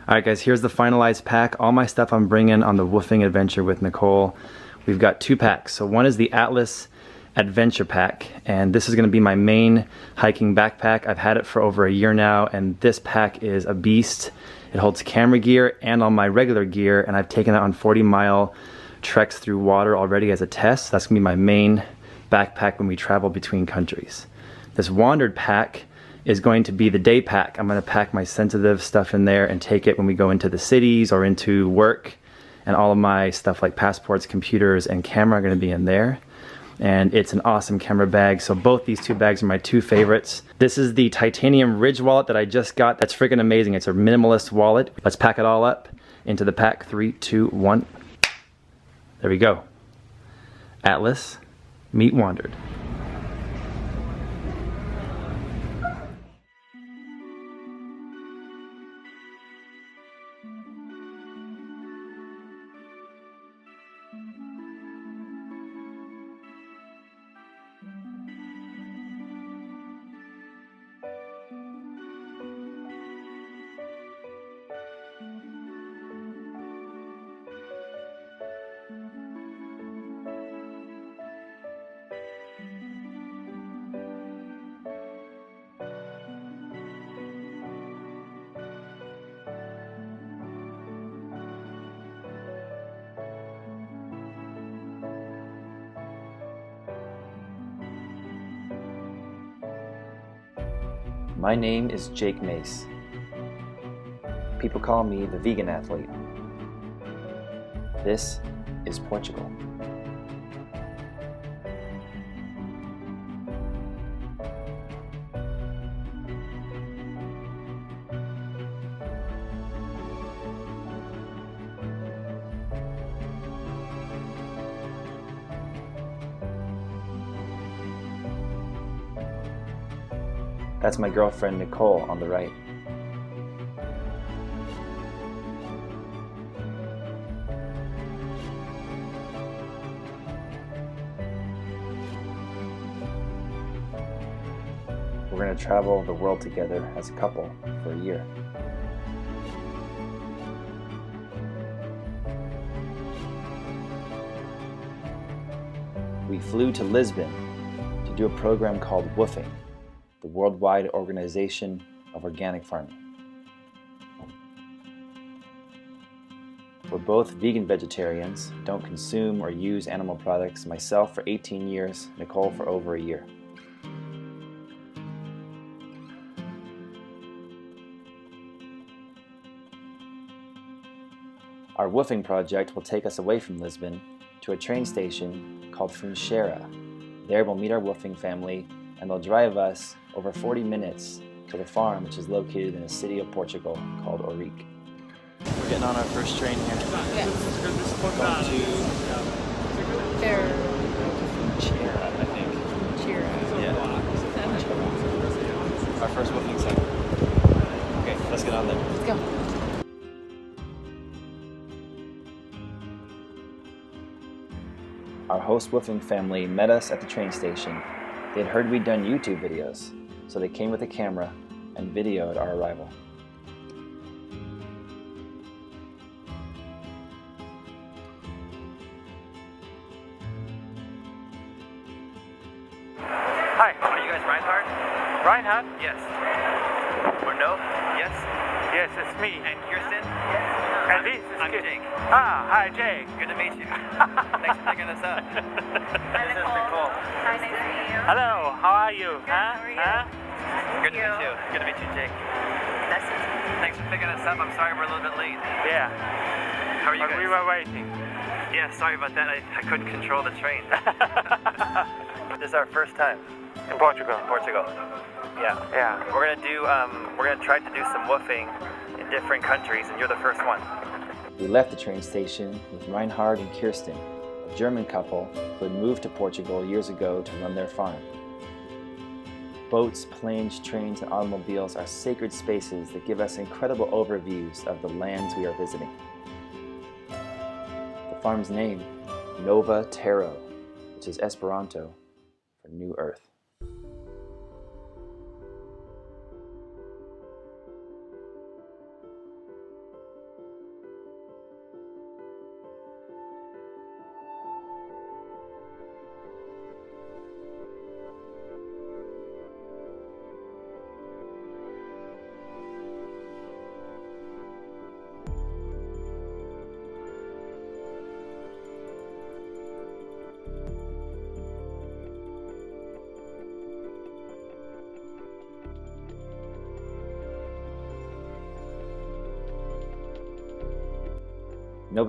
Alright guys, here's the finalized pack. All my stuff I'm bringing on the woofing adventure with Nicole. We've got 2 packs. So one is the Atlas Adventure Pack, and this is going to be my main hiking backpack. I've had it for over a year now, and this pack is a beast. It holds camera gear and all my regular gear, and I've taken it on 40-mile treks through water already as a test. That's going to be my main backpack when we travel between countries. This Wandered pack is going to be the day pack. I'm going to pack my sensitive stuff in there and take it when we go into the cities or into work, and all of my stuff like passports, computers, and camera are going to be in there. And it's an awesome camera bag. So both these 2 bags are my 2 favorites. This is the titanium Ridge wallet that I just got. That's freaking amazing. It's a minimalist wallet. Let's pack it all up into the pack. 3, 2, 1. There we go. Atlas meet Wandered. My name is Jake Mace. People call me the vegan athlete. This is Portugal. That's my girlfriend Nicole on the right. We're going to travel the world together as a couple for a year. We flew to Lisbon to do a program called Woofing, the worldwide organization of organic farming. We're both vegan vegetarians, don't consume or use animal products, myself for 18 years, Nicole for over a year. Our woofing project will take us away from Lisbon to a train station called Funchera. There we'll meet our woofing family, and they'll drive us over 40 minutes to the farm, which is located in a city of Portugal called Onyekwe. We're getting on our first train here. Yes. We're going to Tero. Funchera, I think. Yeah. Our first woofing site. Okay, let's get on there. Let's go. Our host woofing family met us at the train station. They'd heard we'd done YouTube videos, so they came with a camera and videoed our arrival. Hi. Are you guys Reinhard? Reinhard? Yes. Or no? Yes? Yes, it's me. And Kirsten? And this is I'm Kit. Jake. Ah, hi Jake. Good to meet you. Thanks for picking us up. Hi, This is Nicole. Nicole. Hi, nice to meet you. Hello, how are you? Good, how are you? Good to meet you. Good to meet you, Jake. Nice to meet you. Thanks for picking us up. I'm sorry we're a little bit late. Yeah, How are you but guys? we were waiting. Yeah, sorry about that. I couldn't control the train. This is our first time In Portugal. in Portugal. Yeah. Yeah. We're gonna try to do some woofing in different countries, and you're the first one. We left the train station with Reinhard and Kirsten, a German couple who had moved to Portugal years ago to run their farm. Boats, planes, trains, and automobiles are sacred spaces that give us incredible overviews of the lands we are visiting. The farm's name, Nova Tero, which is Esperanto for New Earth.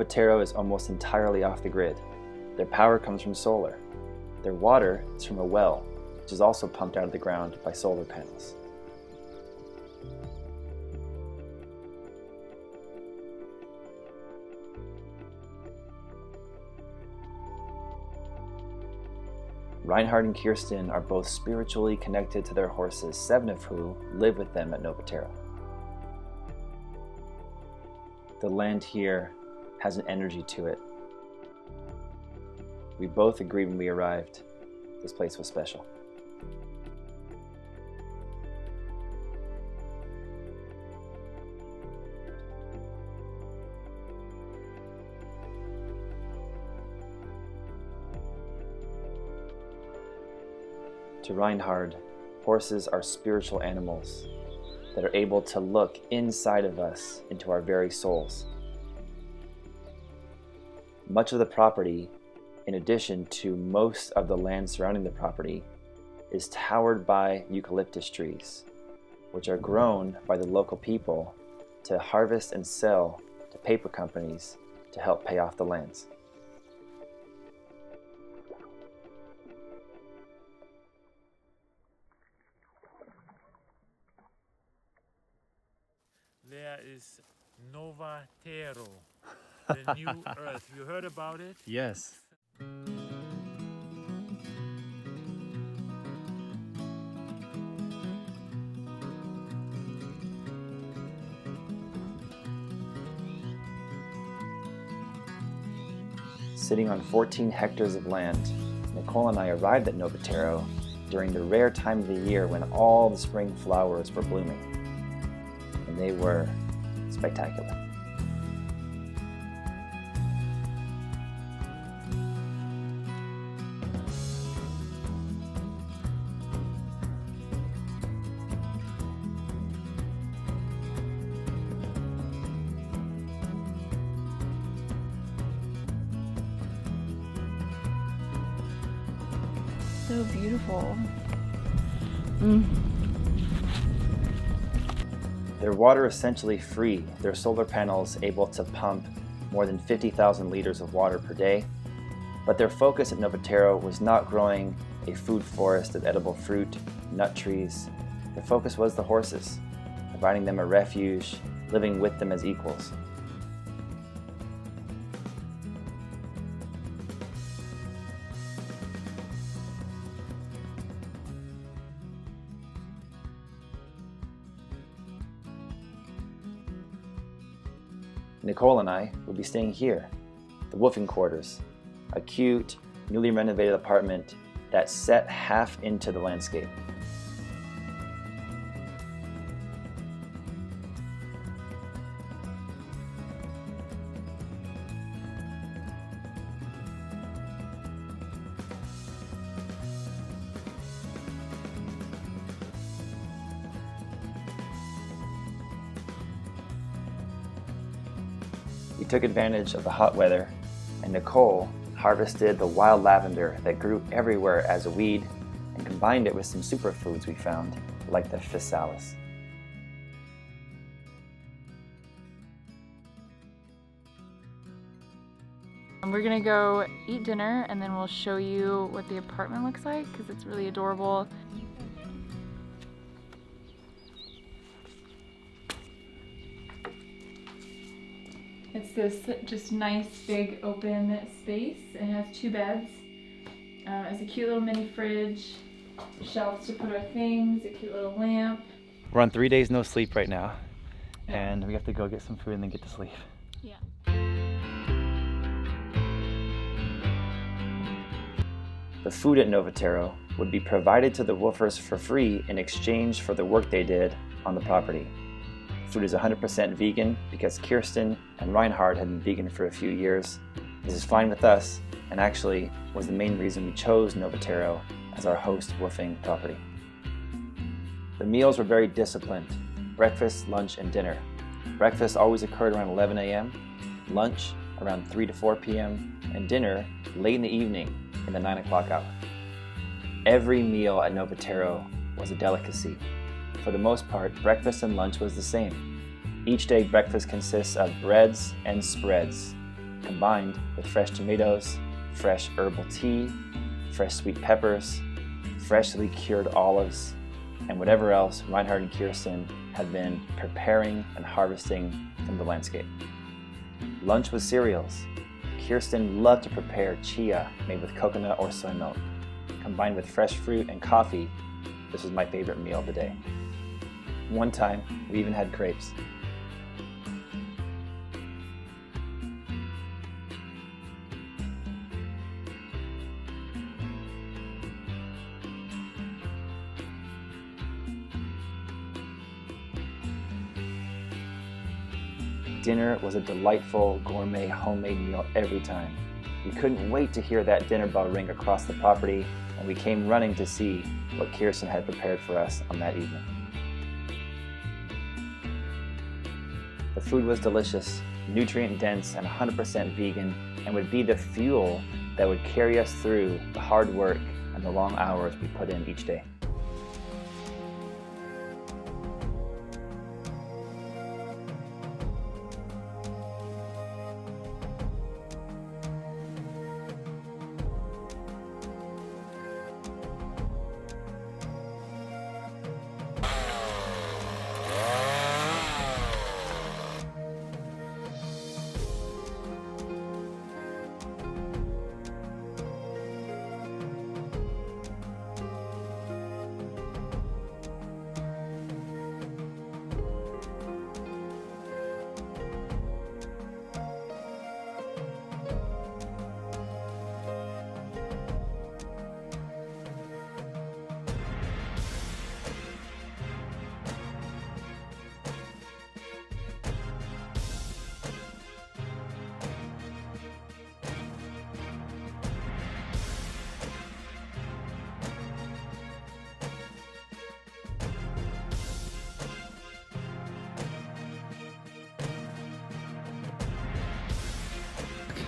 Tero is almost entirely off the grid. Their power comes from solar. Their water is from a well, which is also pumped out of the ground by solar panels. Reinhard and Kirsten are both spiritually connected to their horses, 7 of who live with them at Tero. The land here has an energy to it. We both agreed when we arrived, this place was special. To Reinhard, horses are spiritual animals that are able to look inside of us into our very souls. Much of the property, in addition to most of the land surrounding the property, is towered by eucalyptus trees, which are grown by the local people to harvest and sell to paper companies to help pay off the lands. There is Tero, the new Earth. You heard about it? Yes. Sitting on 14 hectares of land, Nicole and I arrived at Tero during the rare time of the year when all the spring flowers were blooming. And they were spectacular. So beautiful. Their water essentially free, their solar panels able to pump more than 50,000 liters of water per day. But their focus at Tero was not growing a food forest of edible fruit, nut trees. Their focus was the horses, providing them a refuge, living with them as equals. Nicole and I will be staying here, the Woofing Quarters, a cute, newly renovated apartment that's set half into the landscape. We took advantage of the hot weather, and Nicole harvested the wild lavender that grew everywhere as a weed and combined it with some superfoods we found, like the physalis. We're gonna go eat dinner and then we'll show you what the apartment looks like because it's really adorable. It's this just nice big open space and it has 2 beds. It's a cute little mini fridge, shelves to put our things, a cute little lamp. We're on 3 days no sleep right now, and we have to go get some food and then get to sleep. Yeah. The food at Tero would be provided to the woofers for free in exchange for the work they did on the property. Food is 100% vegan because Kirsten and Reinhard had been vegan for a few years. This is fine with us, and actually was the main reason we chose Tero as our host woofing property. The meals were very disciplined: breakfast, lunch, and dinner. Breakfast always occurred around 11 a.m., lunch around 3 to 4 p.m., and dinner late in the evening in the 9 o'clock hour. Every meal at Tero was a delicacy. For the most part, breakfast and lunch was the same. Each day breakfast consists of breads and spreads, combined with fresh tomatoes, fresh herbal tea, fresh sweet peppers, freshly cured olives, and whatever else Reinhard and Kirsten had been preparing and harvesting from the landscape. Lunch was cereals. Kirsten loved to prepare chia made with coconut or soy milk. Combined with fresh fruit and coffee, this was my favorite meal of the day. One time, we even had crepes. Dinner was a delightful gourmet homemade meal every time. We couldn't wait to hear that dinner bell ring across the property, and we came running to see what Kirsten had prepared for us on that evening. The food was delicious, nutrient-dense, and 100% vegan, and would be the fuel that would carry us through the hard work and the long hours we put in each day.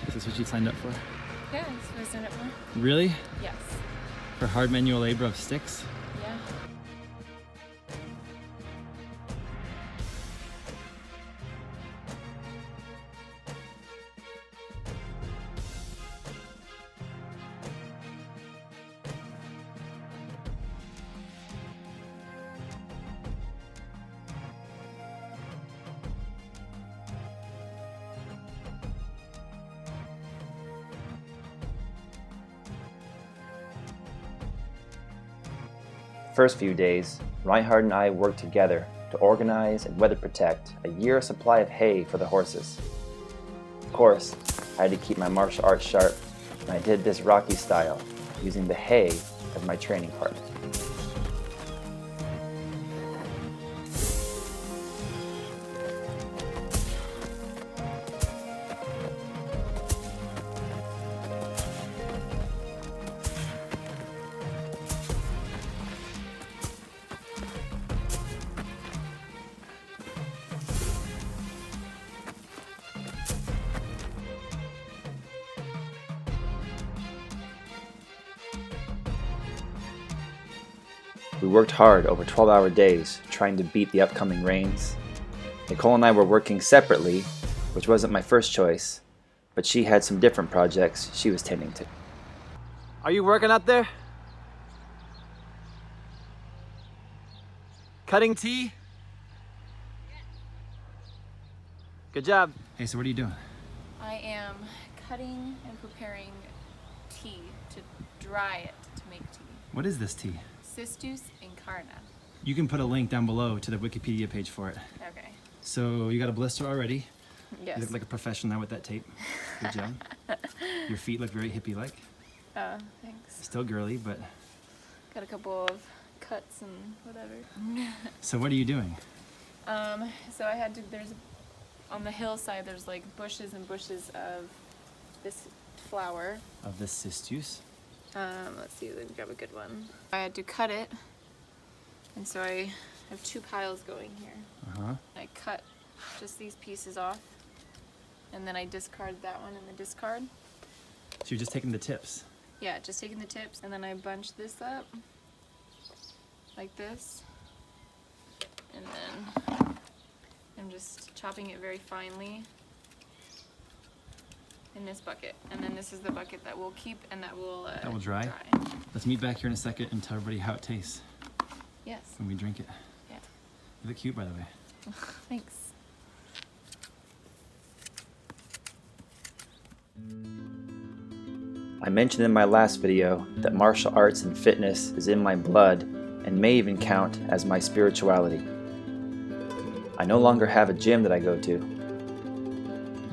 Is this what you signed up for? Yeah, that's what I signed up for. Really? Yes. For hard manual labor of sticks? Yeah. First few days, Reinhard and I worked together to organize and weather protect a year's supply of hay for the horses. Of course, I had to keep my martial arts sharp, and I did this Rocky style, using the hay as my training partner. We worked hard over 12-hour days trying to beat the upcoming rains. Nicole and I were working separately, which wasn't my first choice, but she had some different projects she was tending to. Are you working out there? Cutting tea? Good job. Hey, so what are you doing? I am cutting and preparing tea to dry it to make tea. What is this tea? Cistus incarna. You can put a link down below to the Wikipedia page for it. Okay. So you got a blister already. Yes. You look like a professional now with that tape. Good job. Your feet look very hippie-like. Thanks. Still girly, but... Got a couple of cuts and whatever. So what are you doing? So I had to, on the hillside, there's like bushes and bushes of this flower. Of this cistus? Let's see, let me grab a good one. I had to cut it, and so I have two piles going here. Uh-huh. I cut just these pieces off, and then I discard that one in the discard. So you're just taking the tips? Yeah, just taking the tips, and then I bunch this up, like this, and then I'm just chopping it very finely. in this bucket, and then this is the bucket that we'll keep and that will dry. Let's meet back here in a second and tell everybody how it tastes Yes. when we drink it. Yeah. You look cute, by the way. Thanks. I mentioned in my last video that martial arts and fitness is in my blood and may even count as my spirituality. I no longer have a gym that I go to,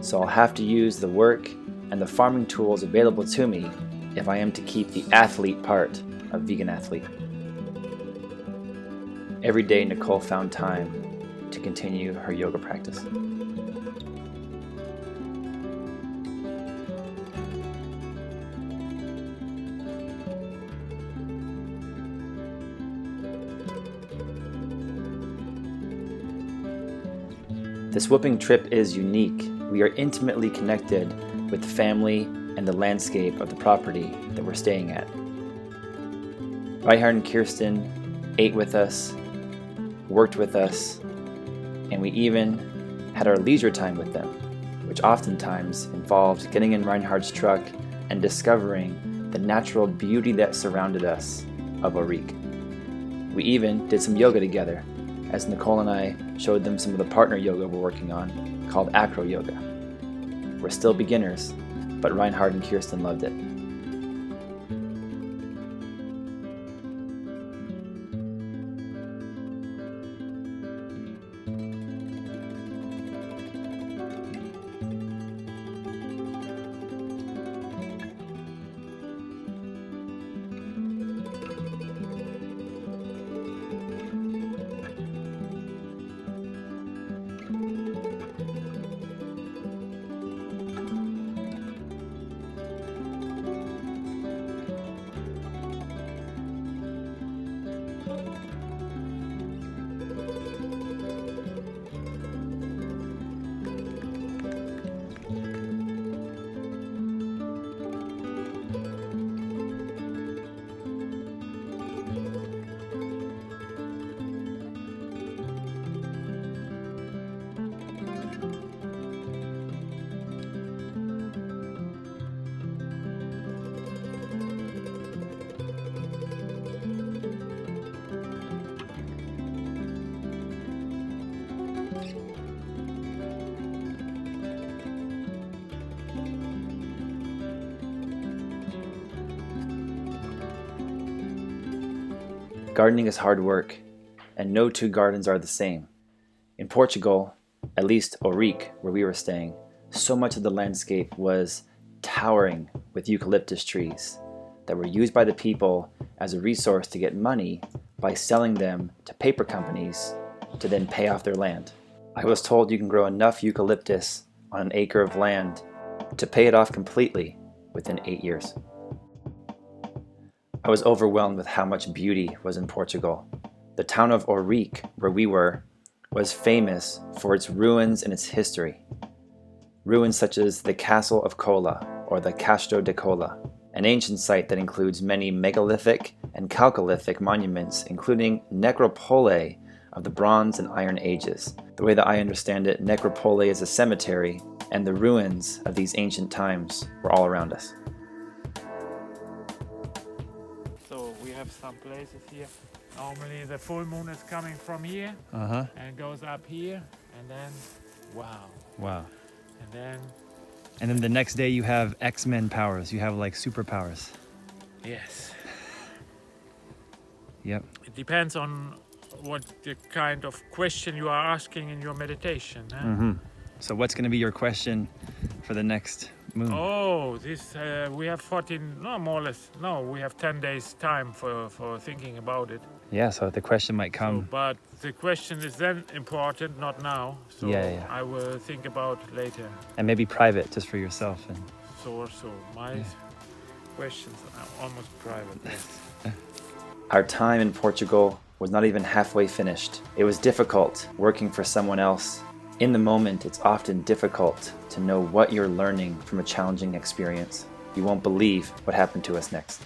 so I'll have to use the work and the farming tools available to me if I am to keep the athlete part of Vegan Athlete. Every day Nicole found time to continue her yoga practice. This whooping trip is unique. We are intimately connected with the family and the landscape of the property that we're staying at. Reinhard and Kirsten ate with us, worked with us, and we even had our leisure time with them, which oftentimes involved getting in Reinhard's truck and discovering the natural beauty that surrounded us of Aurique. We even did some yoga together, as Nicole and I showed them some of the partner yoga we're working on, called acro yoga. We're still beginners, but Reinhard and Kirsten loved it. Gardening is hard work, and no two gardens are the same. In Portugal, at least Aurique, where we were staying, so much of the landscape was towering with eucalyptus trees that were used by the people as a resource to get money by selling them to paper companies to then pay off their land. I was told you can grow enough eucalyptus on an acre of land to pay it off completely within 8 years. I was overwhelmed with how much beauty was in Portugal. The town of Aurique, where we were, was famous for its ruins and its history. Ruins such as the Castle of Cola, or the Castro de Cola, an ancient site that includes many megalithic and chalcolithic monuments, including necropole of the Bronze and Iron Ages. The way that I understand it, necropole is a cemetery, and the ruins of these ancient times were all around us. So we have some places here. Normally the full moon is coming from here and goes up here, and then wow. And then the next day you have X-Men powers. You have like superpowers. Yes. Yep. It depends on what the kind of question you are asking in your meditation. Huh? So what's going to be your question for the next moon? Oh, this we have 14, no, more or less. No, we have 10 days time for thinking about it. Yeah, so the question might come. So, but the question is then important, not now. So Yeah. I will think about later. And maybe private, just for yourself. And So my questions are almost private. Yes. Our time in Portugal was not even halfway finished. It was difficult working for someone else. In the moment, it's often difficult to know what you're learning from a challenging experience. You won't believe what happened to us next.